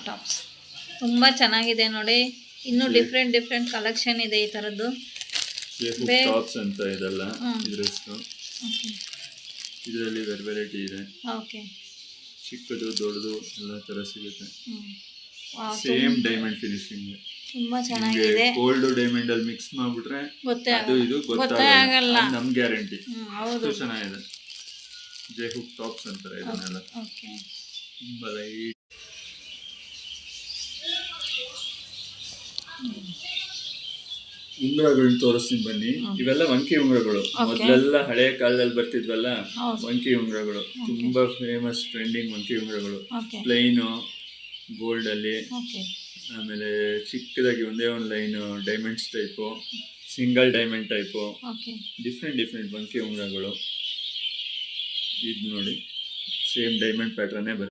Tops ತುಂಬ ಚೆನ್ನಾಗಿದೆ ನೋಡಿ. ಇನ್ನೂ ಡಿಫ್ರೆಂಟ್ ಕಲೆಕ್ಷನ್ ಇದೆ ಈ ಥರದ್ದು. ಟಾಪ್ಸ್ ಅಂತ ಇದೆಲ್ಲ ಇದ್ರ ಹೆಸರು. ಇದರಲ್ಲಿ ವೆರೈಟಿ ಇದೆ. ಓಕೆ, ಚಿಕ್ಕದು ದೊಡ್ಡದು ಎಲ್ಲ ತರ ಸಿಗುತ್ತೆ. ಸೇಮ್ ಡೈಮಂಡ್ ಫಿನಿಶಿಂಗ್, ತುಂಬಾ ಚೆನ್ನಾಗಿದೆ. ಗೋಲ್ಡ್ ಡೈಮಂಡ್ ಅಲ್ಲಿ ಮಿಕ್ಸ್ ಮಾಡ್ಬಿಟ್ರೆ ಅದು ಇದು ಗೊತ್ತಾಗಲ್ಲ, ನಮ್ ಗ್ಯಾರಂಟಿ. ಹೌದು, ಚೆನ್ನಾಗಿದೆ. ಜೆ ಹುಕ್ ಟಾಪ್ಸ್ ಅಂತಾರೆ ಇದನ್ನೆಲ್ಲ. ಓಕೆ, ತುಂಬಾ ಲೈಟ್. ಉಂಗುರಗಳನ್ನ ತೋರಿಸ್ತೀನಿ ಬನ್ನಿ. ಇವೆಲ್ಲ ವಂಕಿ ಉಂಗುರಗಳು. ಮೊದಲೆಲ್ಲ ಹಳೆ ಕಾಲದಲ್ಲಿ ಬರ್ತಿದ್ವಲ್ಲ ವಂಕಿ ಉಂಗುರಗಳು, ತುಂಬಾ ಫೇಮಸ್ ಟ್ರೆಂಡಿಂಗ್ ವಂಕಿ ಉಂಗುರಗಳು. ಪ್ಲೈನು ಗೋಲ್ಡ್ ಅಲ್ಲಿ, ಆಮೇಲೆ ಚಿಕ್ಕದಾಗಿ ಒಂದೇ ಒಂದು line diamonds type, single diamond type, different ವಂಕಿ ಉಂಗುರಗಳು. ಇದು ನೋಡಿ, ಸೇಮ್ ಡೈಮಂಡ್ ಪ್ಯಾಟ್ರನ್ನೇ ಬರುತ್ತೆ.